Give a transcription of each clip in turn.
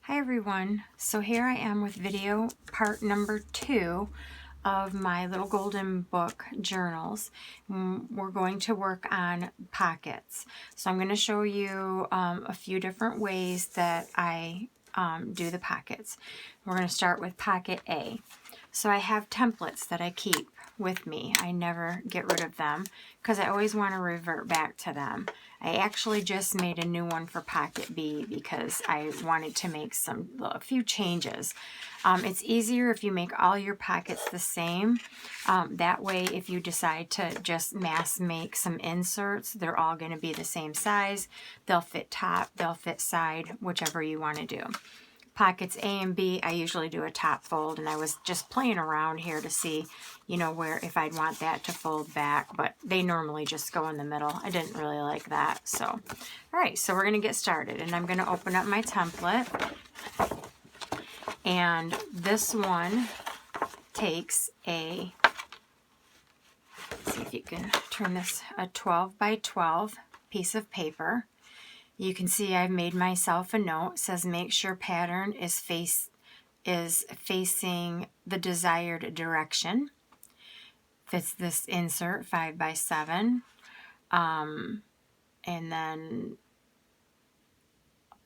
Hi everyone, so here I am with video part number 2 of my little golden book journals. We're going to work on pockets. So I'm going to show you a few different ways that I do the pockets. We're going to start with pocket A. So I have templates that I keep with me. I never get rid of them because I always want to revert back to them. I actually just made a new one for pocket B because I wanted to make a few changes. It's easier if you make all your pockets the same. That way, if you decide to just mass make some inserts, they're all going to be the same size. They'll fit top, they'll fit side, whichever you want to do. Pockets A and B, I usually do a top fold, and I was just playing around here to see, where if I'd want that to fold back, but they normally just go in the middle. I didn't really like that, so. All right, so we're gonna get started, and I'm gonna open up my template, and this one takes let's see if you can turn this, a 12 by 12 piece of paper. You can see I've made myself a note. It says make sure pattern is facing the desired direction. Fits this insert 5 by 7. And then,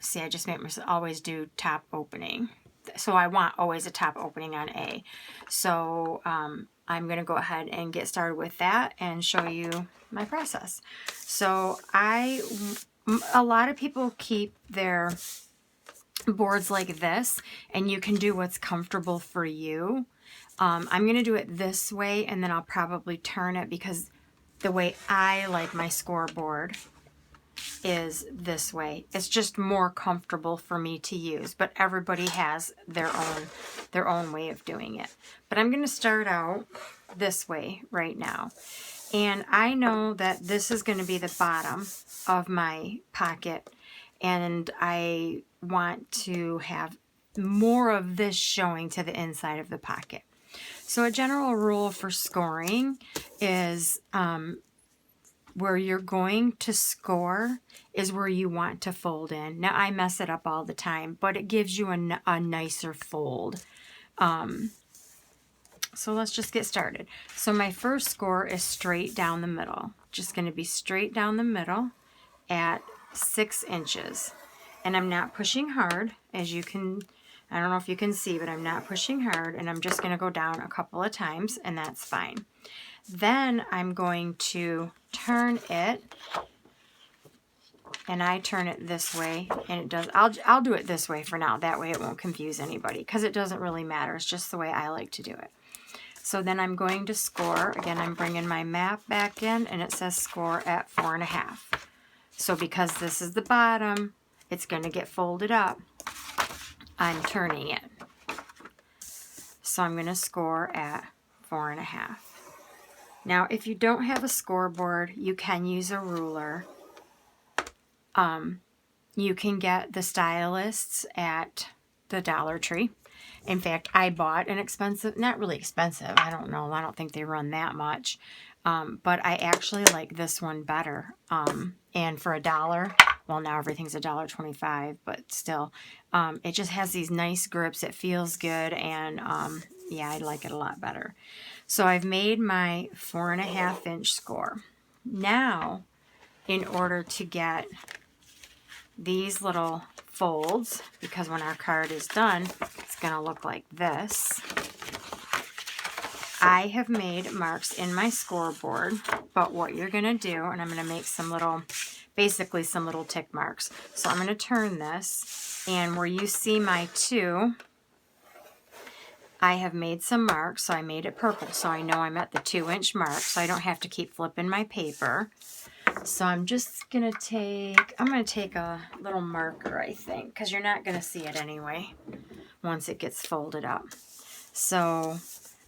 see, I just make myself always do top opening. So I want always a top opening on A. So I'm going to go ahead and get started with that and show you my process. So a lot of people keep their boards like this, and you can do what's comfortable for you. I'm going to do it this way, and then I'll probably turn it because the way I like my scoreboard is this way. It's just more comfortable for me to use, but everybody has their own way of doing it. But I'm going to start out this way right now. And I know that this is going to be the bottom of my pocket, and I want to have more of this showing to the inside of the pocket. So a general rule for scoring is where you're going to score is where you want to fold in. Now, I mess it up all the time, but it gives you a nicer fold. So let's just get started. So my first score is straight down the middle. Just going to be straight down the middle at 6 inches. And I'm not pushing hard, as you can, I don't know if you can see, but I'm not pushing hard, and I'm just going to go down a couple of times, and that's fine. Then I'm going to turn it, and I turn it this way, and it does, I'll do it this way for now, that way it won't confuse anybody, because it doesn't really matter, it's just the way I like to do it. So then I'm going to score, again I'm bringing my map back in, and it says score at 4.5. So because this is the bottom, it's going to get folded up, I'm turning it. So I'm going to score at 4.5. Now, if you don't have a scoreboard, you can use a ruler. You can get the stylists at the Dollar Tree. In fact, I bought an expensive, not really expensive, I don't know, I don't think they run that much. But I actually like this one better. And for $1, well, now everything's $1.25, but still, it just has these nice grips. It feels good, and yeah, I like it a lot better. So I've made my 4.5 inch score. Now, in order to get these little folds, because when our card is done, it's going to look like this. I have made marks in my scoreboard, but what you're going to do, and I'm going to make some little, basically some little tick marks. So I'm going to turn this, and where you see my 2, I have made some marks, so I made it purple, so I know I'm at the 2 inch mark, so I don't have to keep flipping my paper. So I'm just going to take, I'm going to take a little marker, I think, because you're not going to see it anyway once it gets folded up. So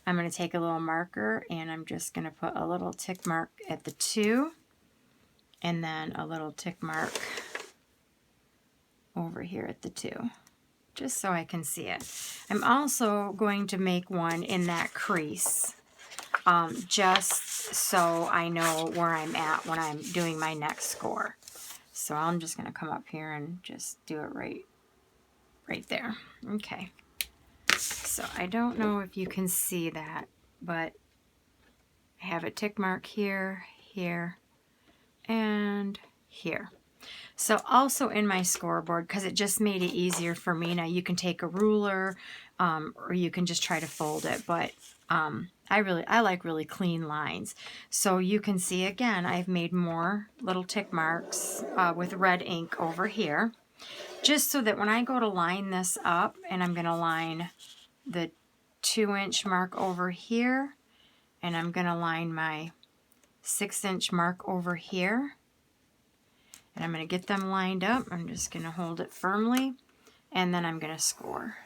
I'm going to take a little marker, and I'm just going to put a little tick mark at the 2, and then a little tick mark over here at the 2, just so I can see it. I'm also going to make one in that crease, just so I know where I'm at when I'm doing my next score. So I'm just going to come up here and just do it right right there. Okay. So I don't know if you can see that, but I have a tick mark here, here, and here. So also in my scoreboard, because it just made it easier for me. Now you can take a ruler, or you can just try to fold it, but I like really clean lines. So you can see again, I've made more little tick marks with red ink over here, just so that when I go to line this up, and I'm going to line the 2-inch mark over here, and I'm going to line my 6-inch mark over here, and I'm going to get them lined up. I'm just going to hold it firmly, and then I'm going to score.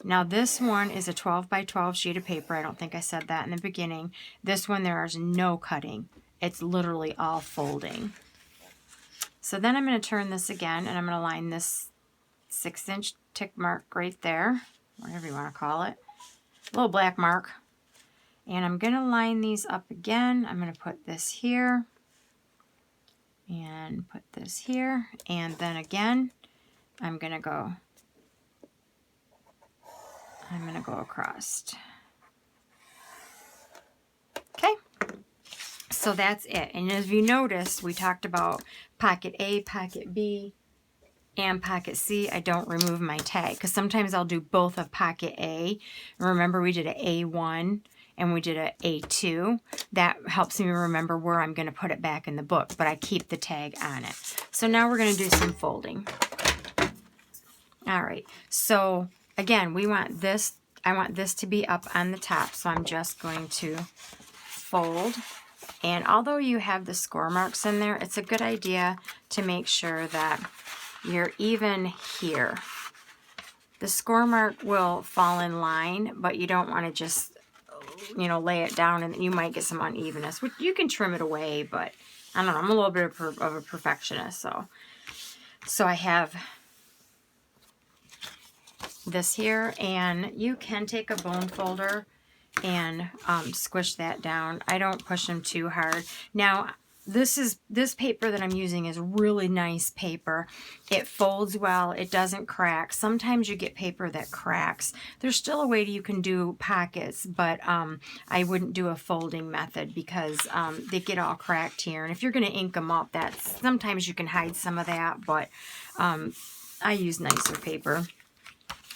Now this one is a 12 by 12 sheet of paper. I don't think I said that in the beginning. This one, there is no cutting. It's literally all folding. So then I'm going to turn this again, and I'm going to line this 6-inch tick mark right there, whatever you want to call it, a little black mark. And I'm going to line these up again. I'm going to put this here, and put this here, and then again I'm going to go across. Okay, so that's it. And as you noticed, we talked about pocket A, pocket B, and pocket C. I don't remove my tag because sometimes I'll do both of pocket A. Remember, we did an A1 and we did an A2. That helps me remember where I'm going to put it back in the book, but I keep the tag on it. So now we're going to do some folding. All right, so again, we want this, I want this to be up on the top, so I'm just going to fold. And although you have the score marks in there, it's a good idea to make sure that you're even here. The score mark will fall in line, but you don't want to just, you know, lay it down, and you might get some unevenness. You can trim it away, but I don't know, I'm a little bit of a perfectionist, so I have this here, and you can take a bone folder and squish that down. I don't push them too hard. Now this paper that I'm using is really nice paper. It folds well, it doesn't crack. Sometimes you get paper that cracks. There's still a way you can do pockets, but I wouldn't do a folding method because they get all cracked here. And if you're going to ink them up, that's sometimes you can hide some of that, but I use nicer paper.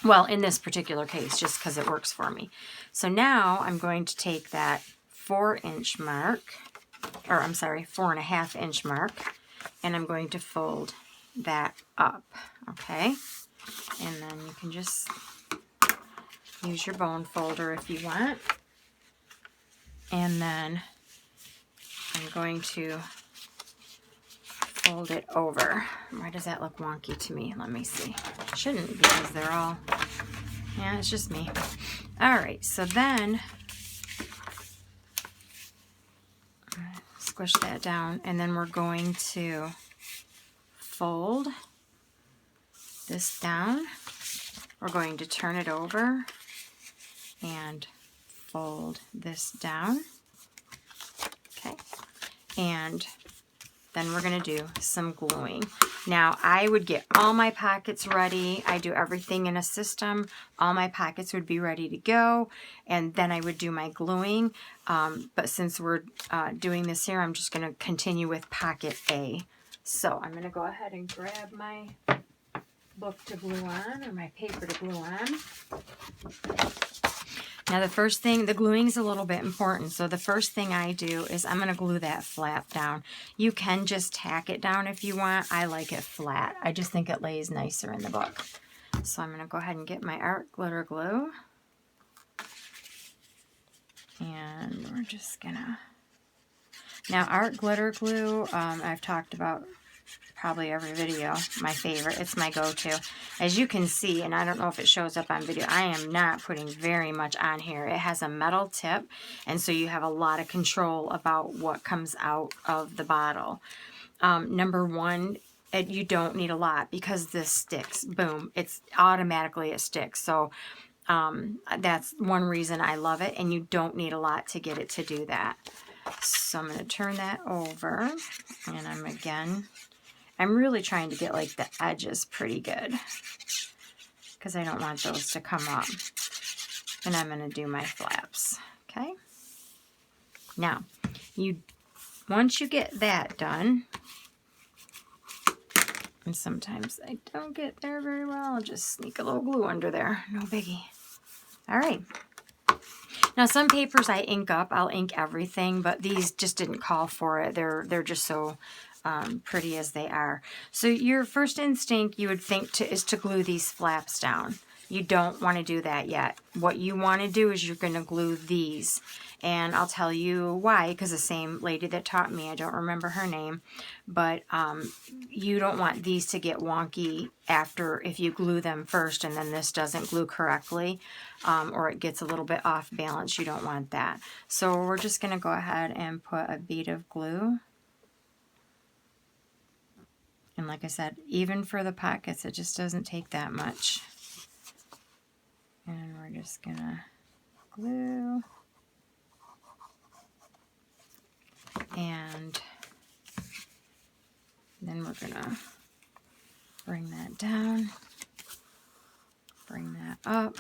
Well, in this particular case, just because it works for me. So now I'm going to take that 4-inch mark, or I'm sorry, 4.5-inch mark, and I'm going to fold that up, okay? And then you can just use your bone folder if you want. And then I'm going to fold it over. Why does that look wonky to me? Let me see. It shouldn't, because they're all, yeah, it's just me. All right, so then squish that down, and then we're going to fold this down. We're going to turn it over and fold this down. Okay, and then we're going to do some gluing. Now, I would get all my pockets ready. I do everything in a system. All my pockets would be ready to go, and then I would do my gluing. But since we're doing this here, I'm just going to continue with pocket A. So I'm going to go ahead and grab my book to glue on, or my paper to glue on. Now the first thing, the gluing is a little bit important. So the first thing I do is I'm going to glue that flap down. You can just tack it down if you want. I like it flat. I just think it lays nicer in the book. So I'm going to go ahead and get my art glitter glue. And we're just going to... Now art glitter glue, I've talked about probably every video, my favorite. It's my go-to. As you can see, and I don't know if it shows up on video, I am not putting very much on here. It has a metal tip, and so you have a lot of control about what comes out of the bottle. Number one, you don't need a lot because this sticks. Boom. It's automatically, it sticks. So that's one reason I love it, and you don't need a lot to get it to do that. So I'm going to turn that over, and I'm again... I'm really trying to get like the edges pretty good because I don't want those to come up. And I'm going to do my flaps. Okay. Now, once you get that done, and sometimes I don't get there very well, I'll just sneak a little glue under there. No biggie. All right. Now, some papers I ink up. I'll ink everything, but these just didn't call for it. They're just so pretty as they are. So your first instinct, you would think, is to glue these flaps down. You don't want to do that yet. What you want to do is you're going to glue these. And I'll tell you why, because the same lady that taught me, I don't remember her name, but you don't want these to get wonky after if you glue them first and then this doesn't glue correctly, or it gets a little bit off balance. You don't want that. So we're just going to go ahead and put a bead of glue. And like I said, even for the pockets, it just doesn't take that much. And we're just going to glue. And then we're going to bring that down, bring that up,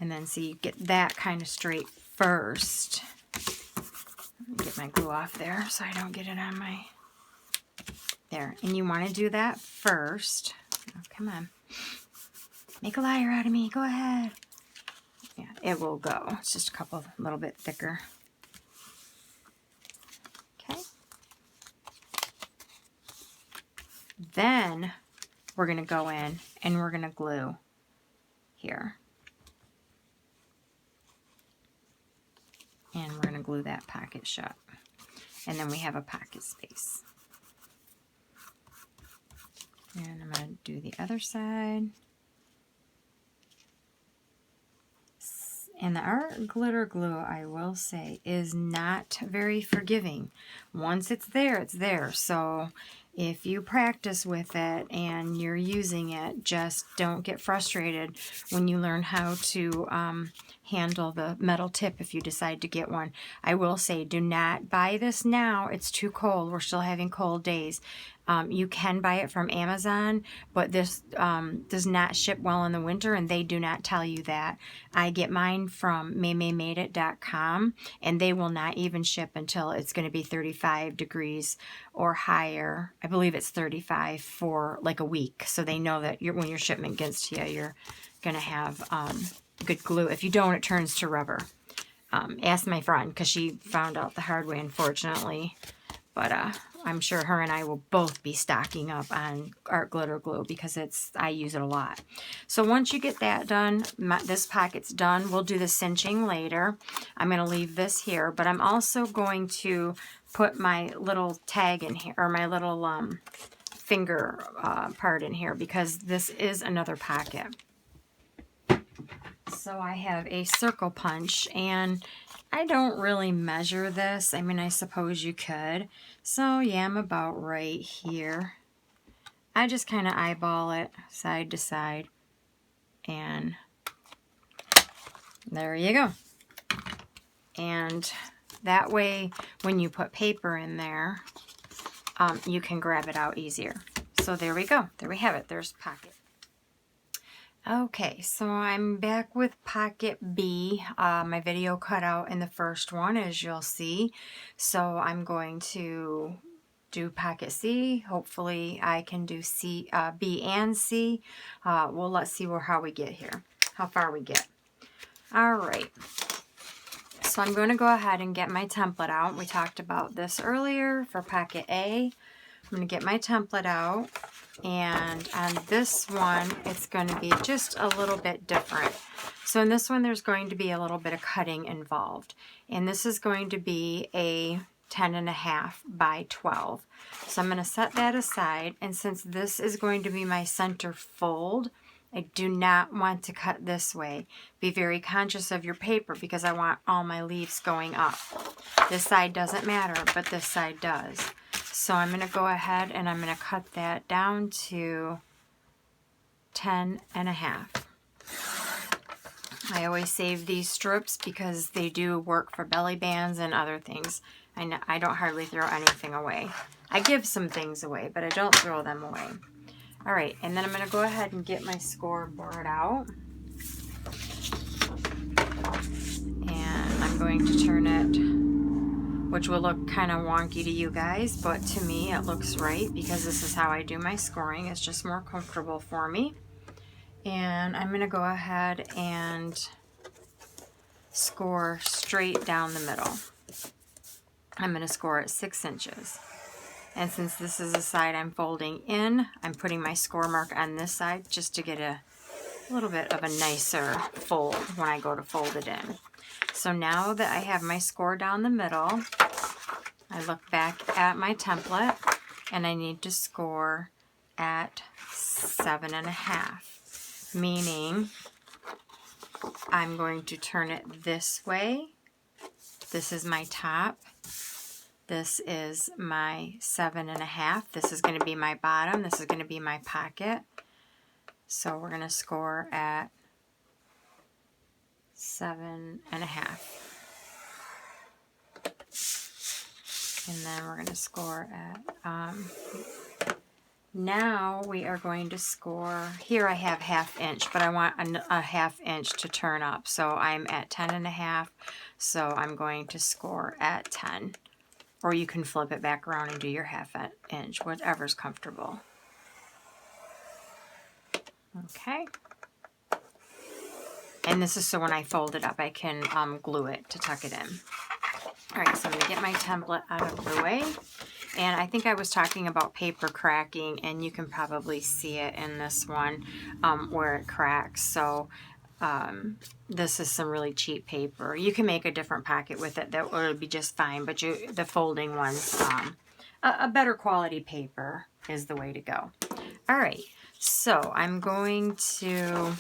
and then see, you get that kind of straight first. Let me get my glue off there so I don't get it on my, there. And you want to do that first. Oh, come on. Make a liar out of me. Go ahead. Yeah, it will go. It's just a little bit thicker. Okay. Then we're going to go in and we're going to glue here. And we're going to glue that pocket shut. And then we have a pocket space. And I'm going to do the other side. And the art glitter glue, I will say, is not very forgiving. Once it's there, it's there. So if you practice with it and you're using it, just don't get frustrated when you learn how to handle the metal tip if you decide to get one. I will say, do not buy this now. It's too cold. We're still having cold days. You can buy it from Amazon, but this does not ship well in the winter, and they do not tell you that. I get mine from maymaymadeit.com, and they will not even ship until it's going to be 35 degrees or higher. I believe it's 35 for like a week, so they know that when your shipment gets to you, you're going to have good glue. If you don't, it turns to rubber. Ask my friend, because she found out the hard way, unfortunately. But I'm sure her and I will both be stocking up on art glitter glue because I use it a lot. So once you get that done, this pocket's done. We'll do the cinching later. I'm going to leave this here, but I'm also going to put my little tag in here, or my little finger part in here, because this is another pocket. So I have a circle punch, and I don't really measure this. I mean, I suppose you could. So yeah, I'm about right here. I just kind of eyeball it side to side. And there you go. And that way, when you put paper in there, you can grab it out easier. So there we go. There we have it. There's pocket. Okay, so I'm back with pocket B. My video cut out in the first one, as you'll see. So I'm going to do pocket C. Hopefully I can do B and C. Well, let's see how we get here, how far we get. All right. So I'm going to go ahead and get my template out. We talked about this earlier for pocket A. I'm going to get my template out, and on this one, it's going to be just a little bit different. So in this one, there's going to be a little bit of cutting involved, and this is going to be a 10.5 by 12. So I'm going to set that aside, and since this is going to be my center fold, I do not want to cut this way. Be very conscious of your paper because I want all my leaves going up. This side doesn't matter, but this side does. So I'm going to go ahead and I'm going to cut that down to 10.5. I always save these strips because they do work for belly bands and other things. I don't hardly throw anything away. I give some things away, but I don't throw them away. All right, and then I'm going to go ahead and get my scoreboard out. And I'm going to turn it, which will look kind of wonky to you guys, but to me it looks right because this is how I do my scoring. It's just more comfortable for me. And I'm going to go ahead and score straight down the middle. I'm going to score at 6 inches. And since this is the side I'm folding in, I'm putting my score mark on this side just to get a little bit of a nicer fold when I go to fold it in. So now that I have my score down the middle, I look back at my template and I need to score at 7.5, meaning I'm going to turn it this way. This is my top. This is my 7.5. This is going to be my bottom. This is going to be my pocket. So we're going to score at 7.5. And then we're going to score at, now we are going to score, here I have 1/2 inch, but I want a 1/2 inch to turn up. So I'm at 10.5, so I'm going to score at 10. Or you can flip it back around and do your 1/2 inch, whatever's comfortable. Okay. And this is so when I fold it up, I can glue it to tuck it in. All right, so I'm going to get my template out of the way. And I think I was talking about paper cracking, and you can probably see it in this one where it cracks. So this is some really cheap paper. You can make a different pocket with it that would be just fine, but the folding ones, a better quality paper is the way to go. All right, so I'm going to,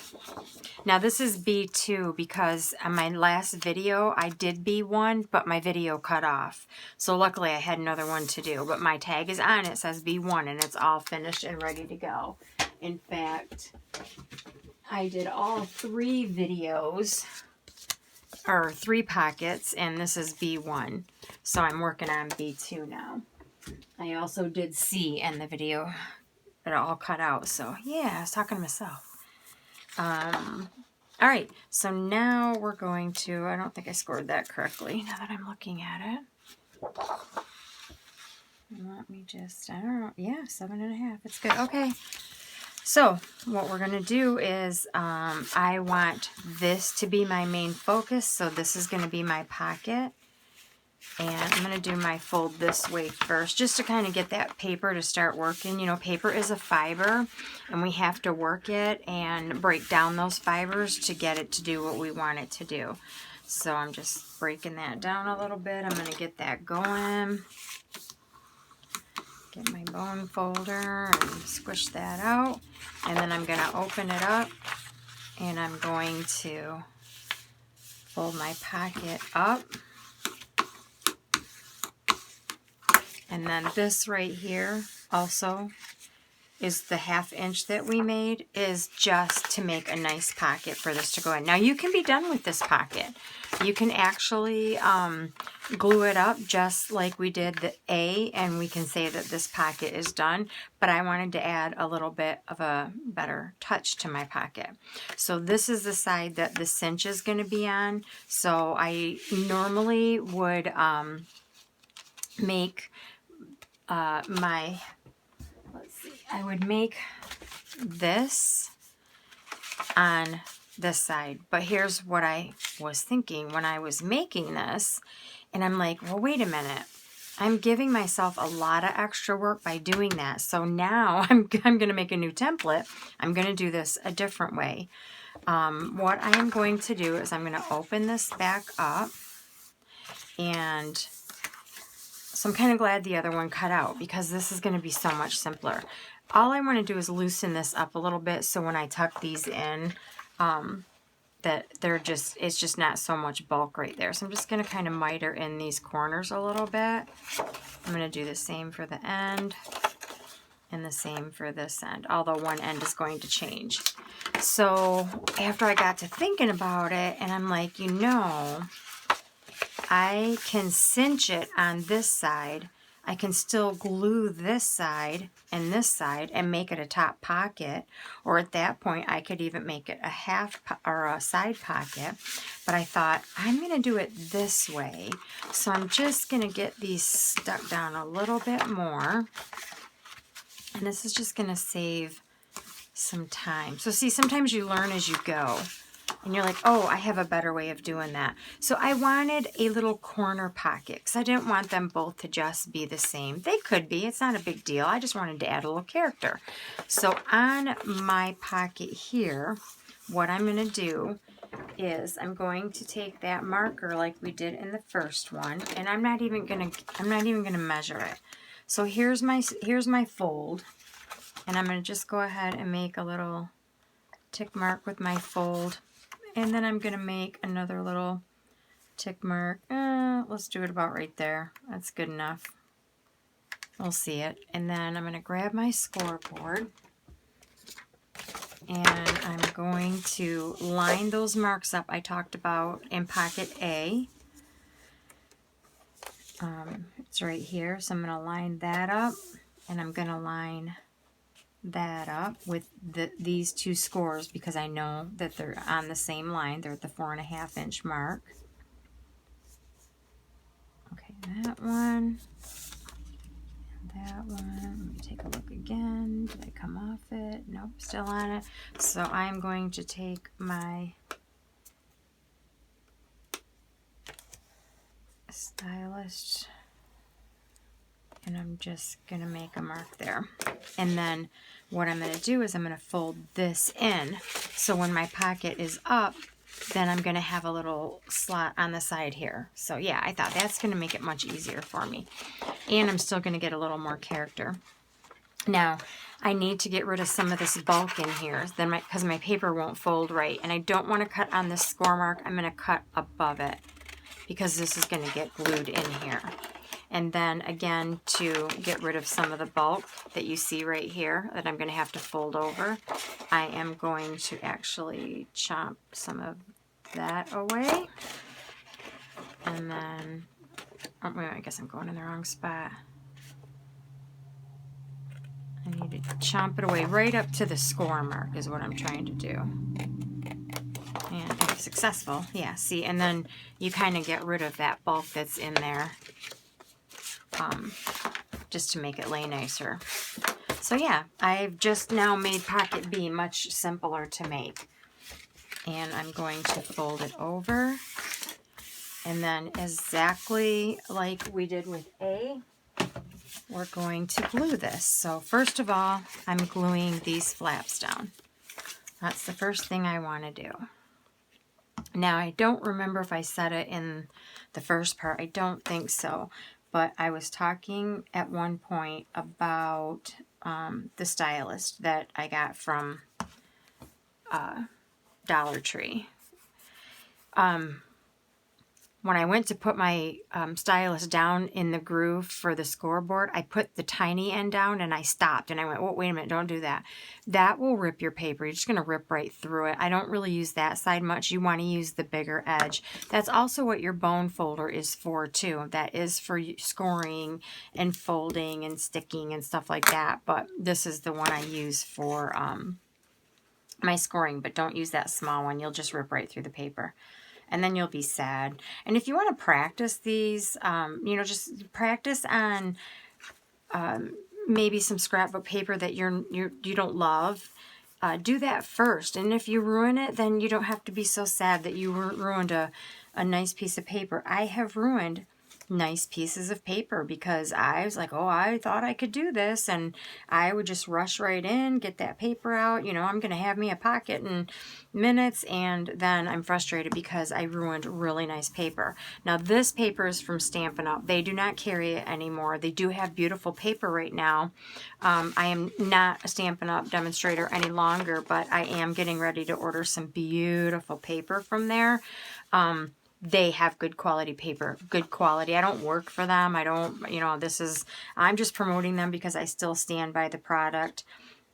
now this is B2 because on my last video I did B1, but my video cut off. So luckily I had another one to do, but my tag is on, it says B1, and it's all finished and ready to go. In fact, I did all 3 videos, or 3 pockets, and this is B1. So I'm working on B2 now. I also did C in the video. It all cut out, so yeah, I was talking to myself. All right, so now we're going to, I don't think I scored that correctly now that I'm looking at it. Let me just, I don't know, yeah, 7.5, it's good, okay. So what we're going to do is I want this to be my main focus, so this is going to be my pocket. And I'm going to do my fold this way first, just to kind of get that paper to start working. You know, paper is a fiber, and we have to work it and break down those fibers to get it to do what we want it to do. So I'm just breaking that down a little bit. I'm going to get that going. Get my bone folder and squish that out. And then I'm going to open it up, and I'm going to fold my pocket up. And then this right here also is the 1/2 inch that we made, is just to make a nice pocket for this to go in. Now you can be done with this pocket. You can actually glue it up just like we did the A, and we can say that this pocket is done, but I wanted to add a little bit of a better touch to my pocket. So this is the side that the cinch is going to be on. So I normally would make I would make this on this side, but here's what I was thinking when I was making this, and I'm like, well, wait a minute, I'm giving myself a lot of extra work by doing that. So now I'm going to make a new template. I'm going to do this a different way. What I am going to do is I'm going to open this back up, and so I'm kind of glad the other one cut out because this is going to be so much simpler. All I want to do is loosen this up a little bit so when I tuck these in, that it's just not so much bulk right there. So I'm just going to kind of miter in these corners a little bit. I'm going to do the same for the end and the same for this end, although one end is going to change. So after I got to thinking about it, and I'm like, you know, I can cinch it on this side. I can still glue this side and make it a top pocket, or at that point I could even make it a half or a side pocket. But I thought I'm going to do it this way, so I'm just going to get these stuck down a little bit more, and this is just going to save some time. So see, sometimes you learn as you go. And you're like, oh, I have a better way of doing that. So I wanted a little corner pocket because I didn't want them both to just be the same. They could be. It's not a big deal. I just wanted to add a little character. So on my pocket here, what I'm going to do is I'm going to take that marker like we did in the first one, and I'm not even going to measure it. So here's my fold, and I'm going to just go ahead and make a little tick mark with my fold. And then I'm going to make another little tick mark. Let's do it about right there. That's good enough. We'll see it. And then I'm going to grab my scoreboard. And I'm going to line those marks up I talked about in pocket A. It's right here. So I'm going to line that up. And I'm going to line that up with these two scores because I know that they're on the same line. They're at the 4.5 inch mark. Okay, that one. And that one. Let me take a look again. Did I come off it? Nope, still on it. So I'm going to take my stylus and I'm just going to make a mark there. And then what I'm going to do is I'm going to fold this in. So when my pocket is up, then I'm going to have a little slot on the side here. So yeah, I thought that's going to make it much easier for me. And I'm still going to get a little more character. Now, I need to get rid of some of this bulk in here because my paper won't fold right. And I don't want to cut on this score mark. I'm going to cut above it because this is going to get glued in here. And then again, to get rid of some of the bulk that you see right here that I'm going to have to fold over, I am going to actually chop some of that away. And then, oh, wait, I guess I'm going in the wrong spot. I need to chomp it away right up to the score mark is what I'm trying to do. And if successful, yeah, see, and then you kind of get rid of that bulk that's in there. Just to make it lay nicer. So yeah, I've just now made pocket B much simpler to make. And I'm going to fold it over. And then exactly like we did with A, we're going to glue this. So first of all, I'm gluing these flaps down. That's the first thing I want to do. Now, I don't remember if I said it in the first part. I don't think so. But I was talking at one point about the stylus that I got from Dollar Tree. When I went to put my stylus down in the groove for the scoreboard, I put the tiny end down and I stopped. And I went, oh, wait a minute, don't do that. That will rip your paper. You're just going to rip right through it. I don't really use that side much. You want to use the bigger edge. That's also what your bone folder is for, too. That is for scoring and folding and sticking and stuff like that. But this is the one I use for my scoring. But don't use that small one. You'll just rip right through the paper. And then you'll be sad. And if you want to practice these, you know, just practice on maybe some scrapbook paper that you don't love. Do that first. And if you ruin it, then you don't have to be so sad that you ruined a nice piece of paper. I have ruined nice pieces of paper because I was like, oh, I thought I could do this, and I would just rush right in, get that paper out, you know, I'm going to have me a pocket in minutes, and then I'm frustrated because I ruined really nice paper. Now, this paper is from Stampin' Up. They do not carry it anymore. They do have beautiful paper right now. I am not a Stampin' Up demonstrator any longer, but I am getting ready to order some beautiful paper from there. They have good quality paper, good quality. I don't work for them. I don't, you know, I'm just promoting them because I still stand by the product.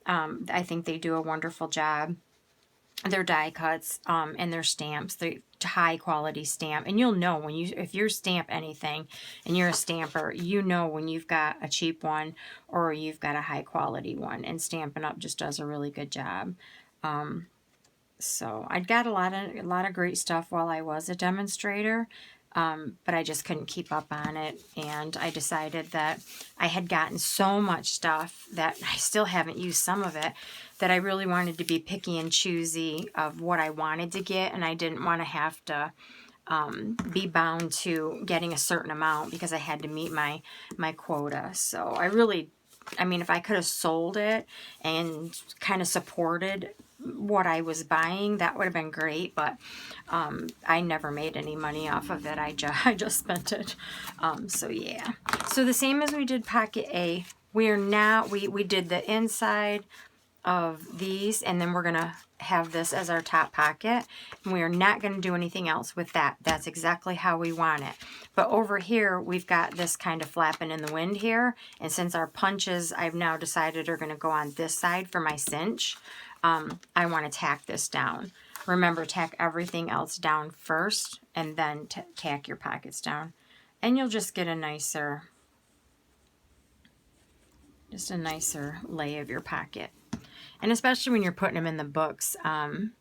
I think they do a wonderful job. They're die cuts, and they're stamps. They're high quality stamp. And you'll know when if you stamp anything and you're a stamper, you know when you've got a cheap one or you've got a high quality one. And Stampin' Up! Just does a really good job. So I got a lot of great stuff while I was a demonstrator. But I just couldn't keep up on it, and I decided that I had gotten so much stuff that I still haven't used some of it, that I really wanted to be picky and choosy of what I wanted to get, and I didn't want to have to be bound to getting a certain amount because I had to meet my quota. So I mean, if I could have sold it and kind of supported what I was buying, that would have been great, but I never made any money off of it. I just spent it. So yeah. So the same as we did pocket A, we did the inside of these, and then we're gonna have this as our top pocket, and we are not going to do anything else with that. That's exactly how we want it. But over here we've got this kind of flapping in the wind here, and since our punches I've now decided are going to go on this side for my cinch, I want to tack this down. Remember, tack everything else down first and then tack your pockets down, and you'll just get a nicer lay of your pocket. And especially when you're putting them in the books,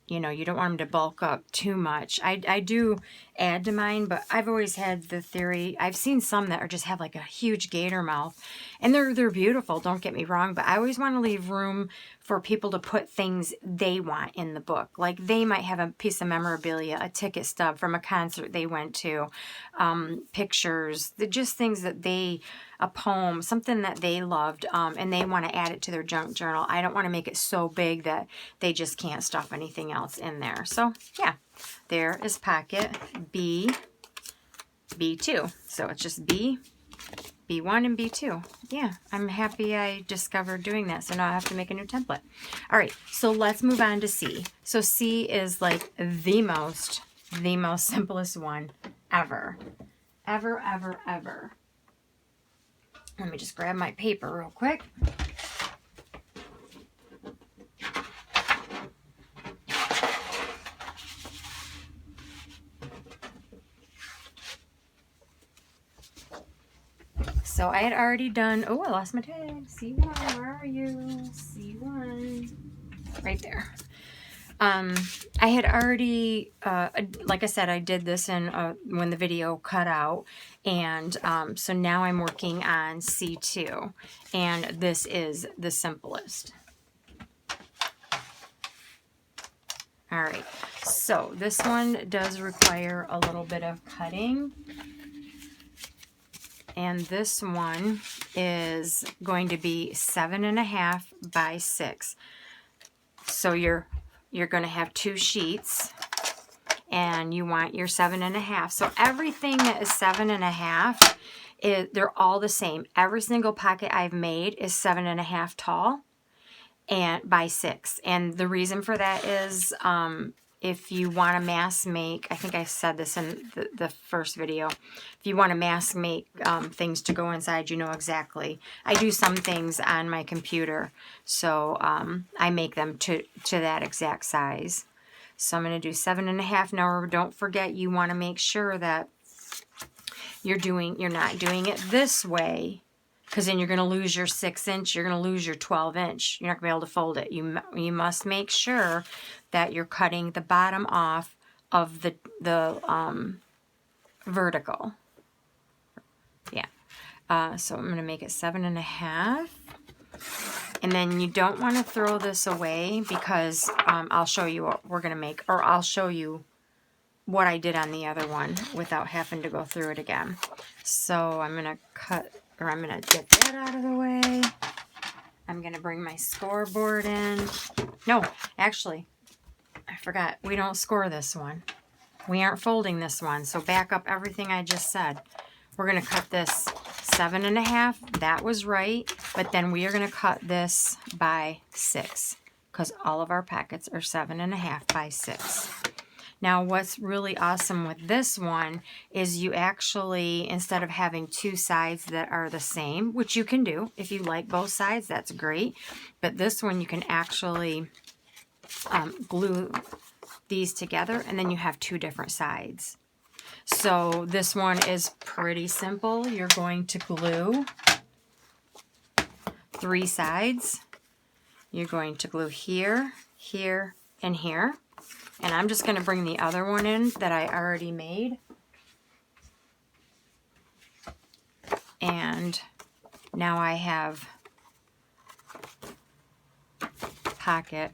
you know, you don't want them to bulk up too much. I do add to mine, but I've always had the theory, I've seen some that just have like a huge gator mouth, and they're beautiful, don't get me wrong, but I always want to leave room for people to put things they want in the book. Like they might have a piece of memorabilia, a ticket stub from a concert they went to, pictures, just things that a poem, something that they loved, and they want to add it to their junk journal. I don't want to make it so big that they just can't stuff anything else in there. So yeah, there is pocket B, B2. So it's just B, B1, and B2. Yeah, I'm happy I discovered doing that. So now I have to make a new template. All right, so let's move on to C. So C is like the most simplest one ever. Ever. Let me just grab my paper real quick. So I had already done, oh, I lost my tag. C1, where are you? C1, right there. I had already, like I said, I did this in when the video cut out, and so now I'm working on C2, and this is the simplest. All right, so this one does require a little bit of cutting, and this one is going to be 7.5 by 6. So you're going to have 2 sheets, and you want your 7.5. So everything that is 7.5, they're all the same. Every single pocket I've made is 7.5 tall and by 6. And the reason for that is if you want to mass make, I think I said this in the first video, if you want to mass make things to go inside, you know exactly. I do some things on my computer, so I make them to that exact size. So I'm going to do 7.5. Now don't forget, you want to make sure that you're not doing it this way, because then you're going to lose your 6-inch, you're going to lose your 12-inch. You're not going to be able to fold it. You must make sure that you're cutting the bottom off of the vertical. Yeah. So I'm going to make it 7.5. And then you don't want to throw this away, because I'll show you what we're going to make, or I'll show you what I did on the other one without having to go through it again. So I'm going to cut, or I'm going to get that out of the way. I'm going to bring my scoreboard in. No, actually, I forgot. We don't score this one. We aren't folding this one. So back up everything I just said. We're going to cut this 7.5. That was right. But then we are going to cut this by 6, because all of our pockets are 7.5 by 6. Now, what's really awesome with this one is you actually, instead of having 2 sides that are the same, which you can do if you like both sides, that's great. But this one you can actually glue these together, and then you have two different sides. So this one is pretty simple. You're going to glue 3 sides. You're going to glue here, here, and here. And I'm just going to bring the other one in that I already made. And now I have pocket,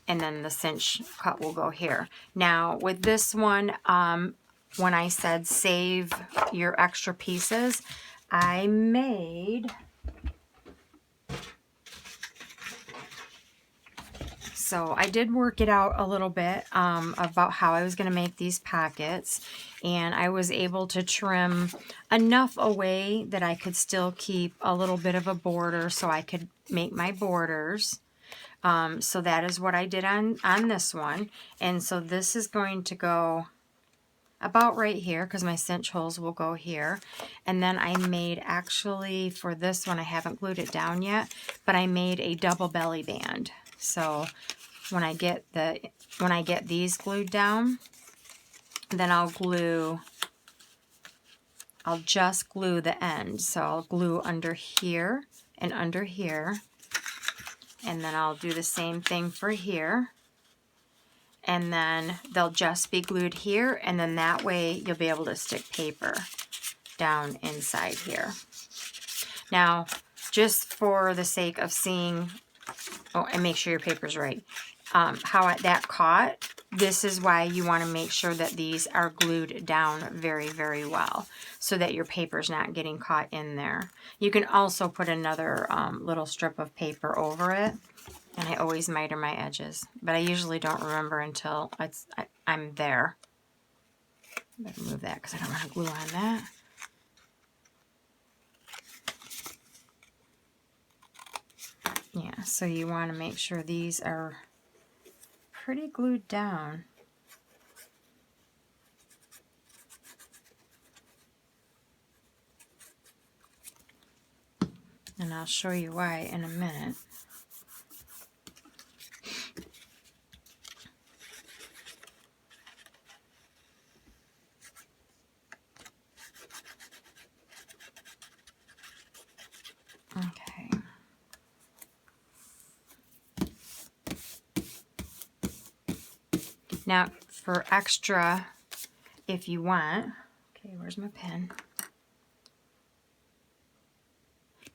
and then the cinch cut will go here. Now with this one, when I said save your extra pieces, I made, so I did work it out a little bit about how I was going to make these pockets, and I was able to trim enough away that I could still keep a little bit of a border so I could make my borders. So that is what I did on this one. And so this is going to go about right here because my cinch holes will go here. And then I made, actually for this one I haven't glued it down yet, but I made a double belly band. So when I get these glued down, then I'll just glue the end. So I'll glue under here and under here. And then I'll do the same thing for here. And then they'll just be glued here, and then that way you'll be able to stick paper down inside here. Now, just for the sake of seeing, oh, and make sure your paper's right, how that caught, this is why you want to make sure that these are glued down very, very well so that your paper's not getting caught in there. You can also put another little strip of paper over it, and I always miter my edges, but I usually don't remember until I'm there. Better move that because I don't want to glue on that. Yeah, so you want to make sure these are pretty glued down. And I'll show you why in a minute. Okay. Now, for extra, if you want, okay, where's my pen?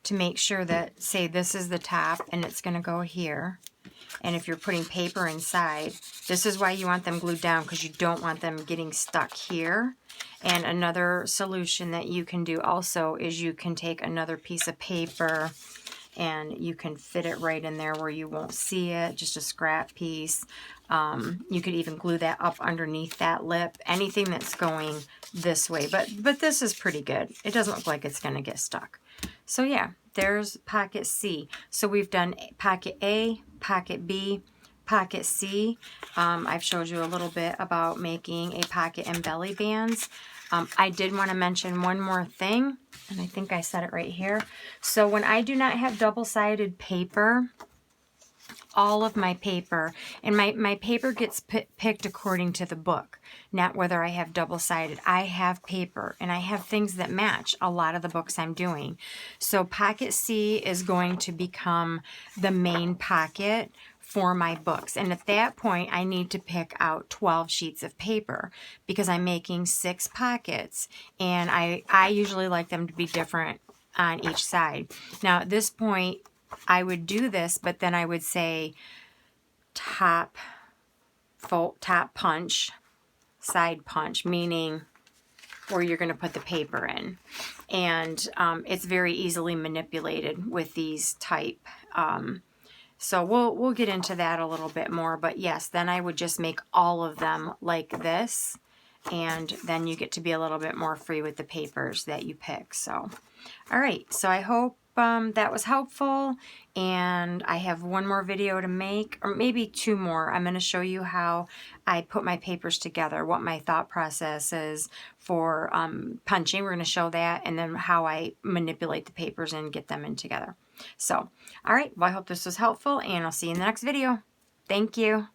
To make sure that, say this is the top and it's going to go here, and if you're putting paper inside, this is why you want them glued down, because you don't want them getting stuck here. And another solution that you can do also is you can take another piece of paper and you can fit it right in there where you won't see it, just a scrap piece. You could even glue that up underneath that lip, anything that's going this way. But this is pretty good. It doesn't look like it's going to get stuck. So yeah, there's pocket C. So we've done pocket A, pocket B, pocket C. I've showed you a little bit about making a pocket and belly bands. I did want to mention one more thing, and I think I said it right here. So when I do not have double-sided paper, all of my paper, and my paper gets picked according to the book, not whether I have double-sided. I have paper, and I have things that match a lot of the books I'm doing. So pocket C is going to become the main pocket for my books, and at that point I need to pick out 12 sheets of paper because I'm making 6 pockets, and I usually like them to be different on each side. Now at this point I would do this, but then I would say top punch, side punch, meaning where you're going to put the paper in. And it's very easily manipulated with these type. So we'll get into that a little bit more. But yes, then I would just make all of them like this. And then you get to be a little bit more free with the papers that you pick. So, all right. So I hope that was helpful, and I have one more video to make, or maybe two more. I'm going to show you how I put my papers together, what my thought process is for punching. We're going to show that, and then how I manipulate the papers and get them in together. So, all right, well, I hope this was helpful, and I'll see you in the next video. Thank you.